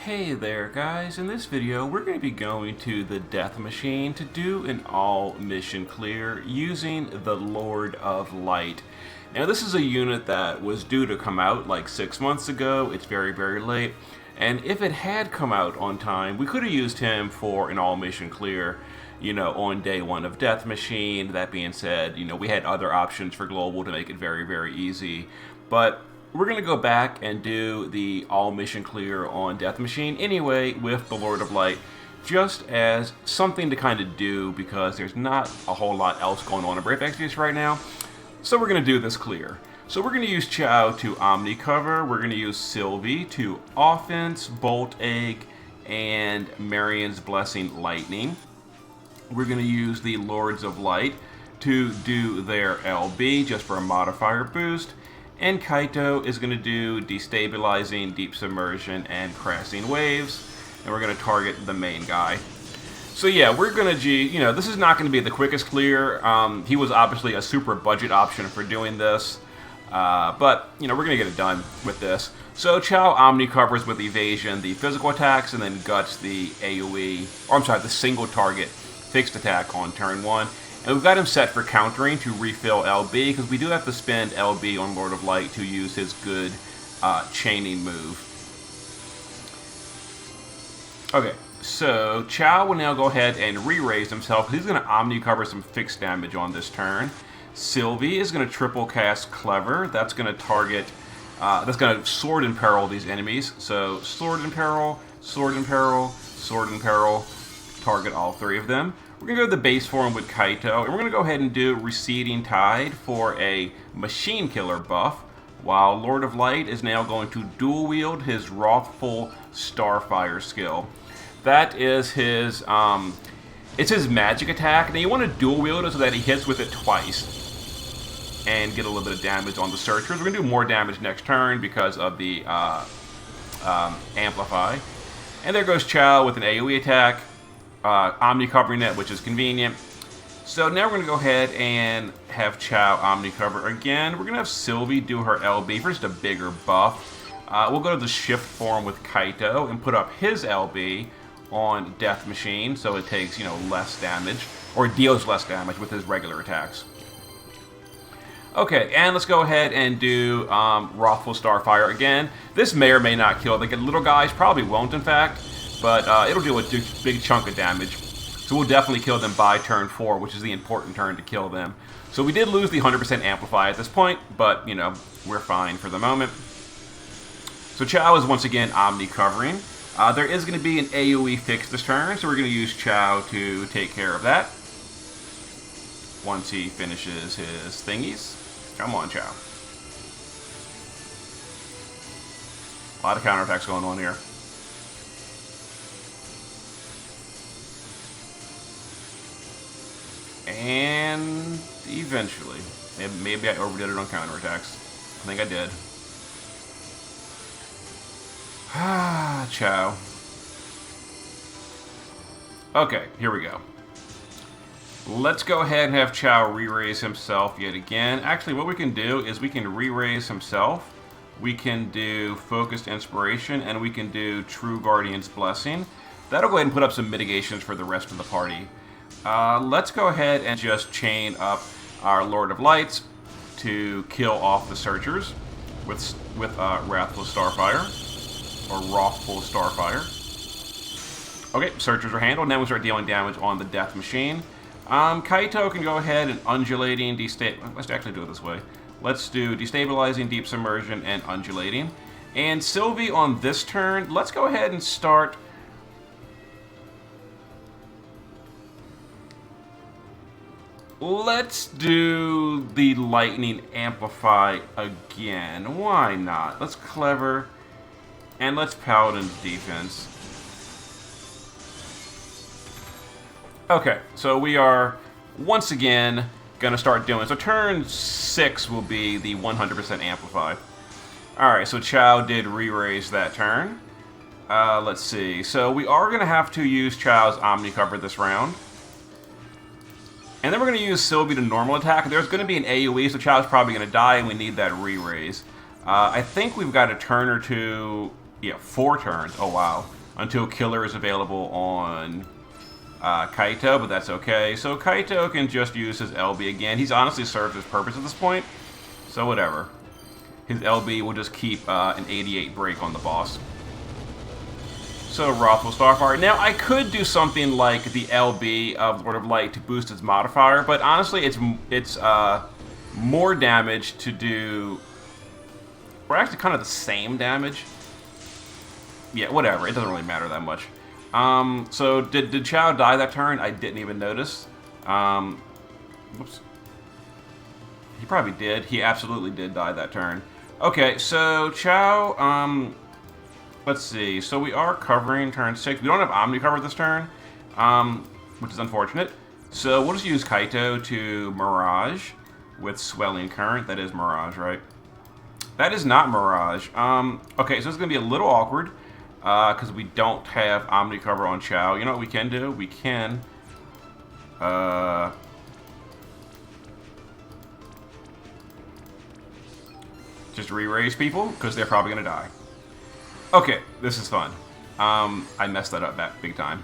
Hey there guys, in this video we're going to be going to the Death Machine to do an all mission clear using the Lord of Light. Now this is a unit that was due to come out like 6 months ago. It's very late, and if it had come out on time we could have used him for an all mission clear, you know, on day one of Death Machine. That being said, you know, we had other options for global to make it very easy, but we're going to go back and do the all mission clear on Death Machine anyway with the Lord of Light, just as something to kind of do because there's not a whole lot else going on in Brave Exodus right now. So we're going to do this clear. So we're going to use Chow to Omni cover, we're going to use Sylvie to offense, Bolt Egg, and Marion's Blessing Lightning. We're going to use the Lords of Light to do their LB just for a modifier boost. And Kaito is going to do Destabilizing, Deep Submersion, and Crashing Waves. And we're going to target the main guy. So yeah, we're going to, you know, this is not going to be the quickest clear. He was obviously a super budget option for doing this. But, you know, we're going to get it done with this. So Chow Omni covers with Evasion the physical attacks, and then Guts the AoE, or I'm sorry, the single target fixed attack on turn 1. And we've got him set for countering to refill LB, because we do have to spend LB on Lord of Light to use his good chaining move. Okay, so Chow will now go ahead and re-raise himself. He's going to Omni cover some fixed damage on this turn. Sylvie is going to triple cast Clever. That's going to target, that's going to Sword in Peril these enemies. So Sword in Peril, Sword in Peril, Sword in Peril, target all three of them. We're going to go to the base form with Kaito, and we're going to go ahead and do Receding Tide for a Machine Killer buff, while Lord of Light is now going to dual wield his Wrathful Starfire skill. That is his, it's his magic attack. Now you want to dual wield it so that he hits with it twice and get a little bit of damage on the Searchers. We're going to do more damage next turn because of the Amplify. And there goes Chow with an AoE attack. Omni covering it, which is convenient. So now we're going to go ahead and have Chow Omni cover again. We're going to have Sylvie do her LB for just a bigger buff. We'll go to the shift form with Kaito and put up his LB on Death Machine, so it takes, you know, less damage, or deals less damage with his regular attacks. Okay, and let's go ahead and do Wrathful Starfire again. This may or may not kill the little guys, probably won't in fact. But it'll do a big chunk of damage. So we'll definitely kill them by turn 4, which is the important turn to kill them. So we did lose the 100% Amplify at this point, but, you know, we're fine for the moment. So Chow is once again Omni covering. There is going to be an AoE fix this turn, so we're going to use Chow to take care of that once he finishes his thingies. Come on, Chow. A lot of counterattacks going on here. And eventually, maybe I overdid it on counterattacks. I think I did. Ah, Chow. Okay, here we go. Let's go ahead and have Chow re-raise himself yet again. Actually, what we can do is we can re-raise himself. We can do Focused Inspiration, and we can do True Guardian's Blessing. That'll go ahead and put up some mitigations for the rest of the party. Let's go ahead and just chain up our Lord of Lights to kill off the Searchers with Wrathful Starfire, or Wrathful Starfire. Okay, Searchers are handled. Now we start dealing damage on the Death Machine. Kaito can go ahead and Undulating, let's actually do it this way. Let's do Destabilizing, Deep Submersion, and Undulating. And Sylvie on this turn, let's go ahead and start. Let's do the Lightning Amplify again. Why not? Let's Clever, and let's Paladin Defense. Okay, so we are once again going to start doing, so turn 6 will be the 100% Amplify. Alright, so Chow did re-raise that turn. Let's see, so we are going to have to use Chow's Omni cover this round. And then we're going to use Sylvie to normal attack. There's going to be an AoE, so Chow's probably going to die, and we need that re-raise. I think we've got a turn or two Yeah, 4 turns. Oh, wow. Until killer is available on Kaito, but that's okay. So Kaito can just use his LB again. He's honestly served his purpose at this point, so whatever. His LB will just keep an 88 break on the boss. So Wrathful Starfire. Now, I could do something like the LB of Lord of Light to boost its modifier, but honestly, it's more damage to do... Or actually kind of the same damage. Yeah, whatever. It doesn't really matter that much. So did Chao die that turn? I didn't even notice. Whoops. He probably did. He absolutely did die that turn. Okay, so Chao, let's see. So we are covering turn 6. We don't have Omni cover this turn, which is unfortunate. So we'll just use Kaito to Mirage with Swelling Current. That is Mirage, right? That is not Mirage. Okay, so it's going to be a little awkward because we don't have Omni cover on Chao. You know what we can do? We can... just re-raise people because they're probably going to die. Okay, this is fun. I messed that up big time.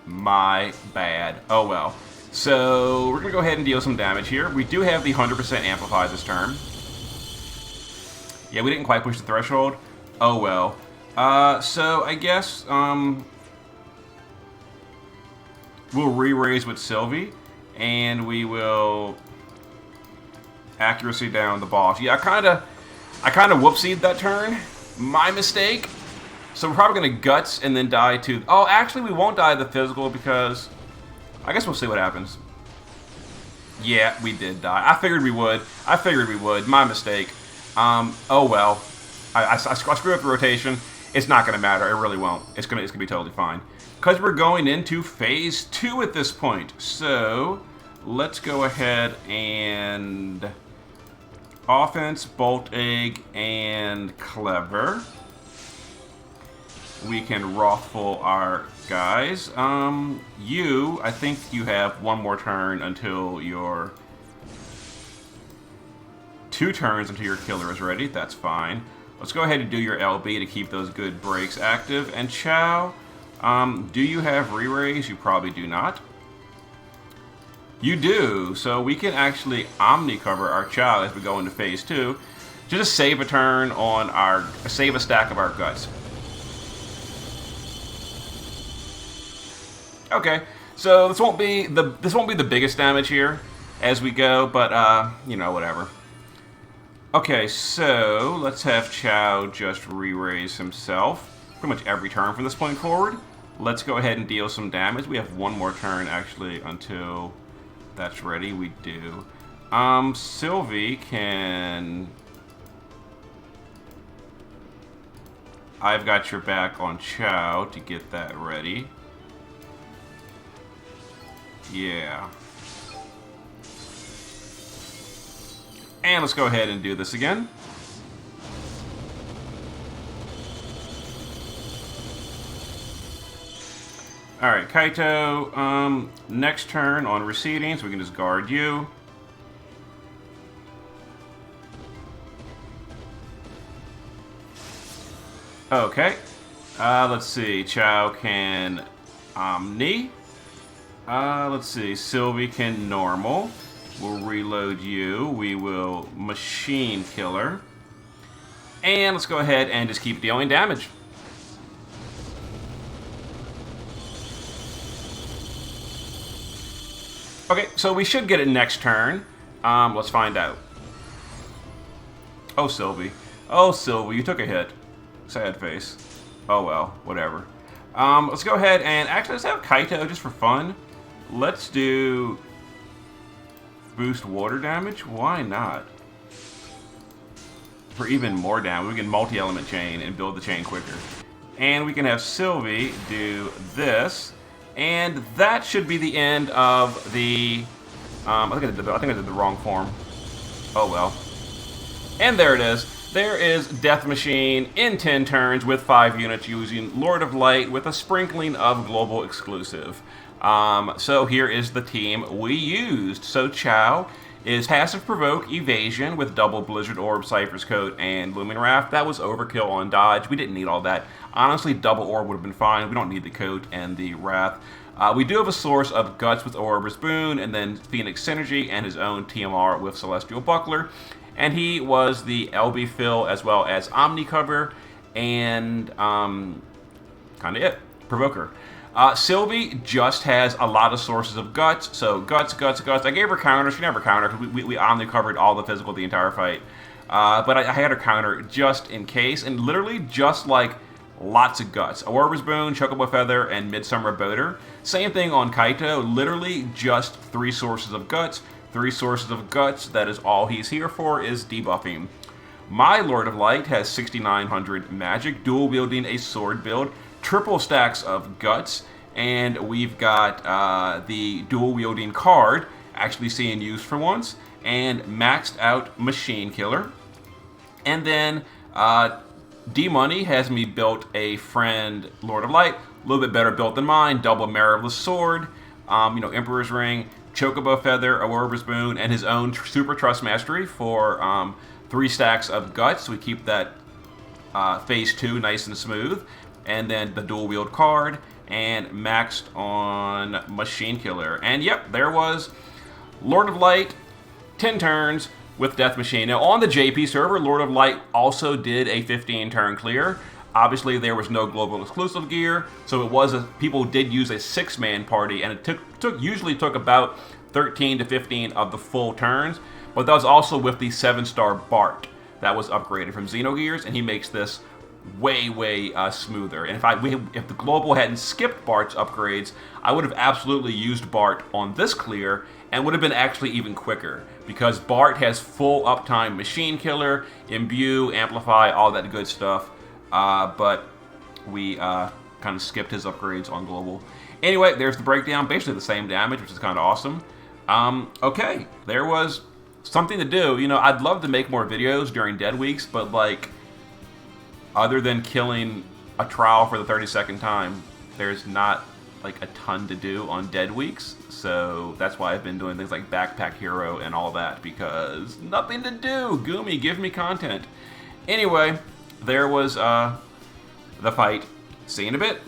My bad. Oh well. So we're going to go ahead and deal some damage here. We do have the 100% Amplify this turn. Yeah, we didn't quite push the threshold. Oh well. So I guess we'll re-raise with Sylvie, and we will accuracy down the boss. Yeah, I kind of whoopsied that turn. My mistake. So we're probably gonna guts and then die to... Oh, actually we won't die to the physical because... I guess we'll see what happens. Yeah, we did die. I figured we would. My mistake. Oh well. I screwed up the rotation. It's not gonna matter. It really won't. It's gonna be totally fine. Because we're going into phase 2 at this point. So let's go ahead and offense, Bolt Egg, and Clever. We can Wrathful our guys. I think you have one more turn until your... 2 turns until your killer is ready. That's fine. Let's go ahead and do your LB to keep those good breaks active. And Chao, do you have re-raise? You probably do not. You do, so we can actually Omni cover our Chao as we go into phase 2. Just save a turn on our... Save a stack of our guts. Okay, so this won't be the biggest damage here as we go, but you know, whatever. Okay, so let's have Chao just re-raise himself pretty much every turn from this point forward. Let's go ahead and deal some damage. We have one more turn actually until that's ready. We do. Sylvie can... I've got your back on Chao to get that ready. Yeah. And let's go ahead and do this again. Alright, Kaito, next turn on receding, so we can just guard you. Okay. Let's see. Chao can Omni. Let's see. Sylvie can normal. We'll reload you. We will machine killer. And let's go ahead and just keep dealing damage. Okay, so we should get it next turn. Let's find out. Oh, Sylvie. Oh, Sylvie, you took a hit. Sad face. Oh, well, whatever. Let's go ahead and actually let's have Kaito just for fun. Let's do boost water damage. Why not? For even more damage, we can multi-element chain and build the chain quicker. And we can have Sylvie do this. And that should be the end of the... I think I did the wrong form. Oh well. And there it is. There is Death Machine in 10 turns with 5 units using Lord of Light with a sprinkling of global exclusive. So here is the team we used. So Chao is passive provoke evasion with double Blizzard Orb, Cypher's Coat, and Looming Raft. That was overkill on dodge. We didn't need all that. Honestly, double Orb would have been fine. We don't need the Coat and the Wrath. We do have a source of Guts with Ouroboros Boon, and then Phoenix Synergy and his own TMR with Celestial Buckler. And he was the LB fill as well as Omni cover, and kind of it. Provoker. Sylvie just has a lot of sources of Guts, so Guts. I gave her counter. She never countered. We Omni covered all the physical the entire fight. But I had her counter just in case, and literally just like lots of Guts. Ouroboros Boon, Chocobo Feather, and Midsummer Boater. Same thing on Kaito, literally just 3 sources of Guts. 3 sources of Guts, that is all he's here for, is debuffing. My Lord of Light has 6,900 magic, dual wielding a sword build, triple stacks of Guts, and we've got the dual wielding card, actually seeing use for once, and maxed out Machine Killer. And then D-Money has me built a friend Lord of Light, a little bit better built than mine, double Marvelous Sword, Emperor's Ring, Chocobo Feather, Ouroboros Boon, and his own Super Trust Mastery for 3 stacks of Guts. So we keep that phase 2 nice and smooth. And then the dual wield card, and maxed on Machine Killer. And yep, there was Lord of Light, 10 turns with Death Machine. Now on the JP server, Lord of Light also did a 15 turn clear. Obviously there was no global exclusive gear, so it was people did use a 6-man party, and it usually took about 13 to 15 of the full turns. But that was also with the 7-star Bart that was upgraded from Xenogears, and he makes this way smoother. And if the global hadn't skipped Bart's upgrades, I would have absolutely used Bart on this clear and would have been actually even quicker, because Bart has full uptime Machine Killer, Imbue, Amplify, all that good stuff. But we kind of skipped his upgrades on global. Anyway, there's the breakdown. Basically the same damage, which is kind of awesome. Okay, there was something to do. I'd love to make more videos during dead weeks, but like, other than killing a trial for the 32nd time, there's not like a ton to do on dead weeks. So that's why I've been doing things like Backpack Hero and all that, because nothing to do. Gumi, give me content. Anyway, there was the fight. See you in a bit.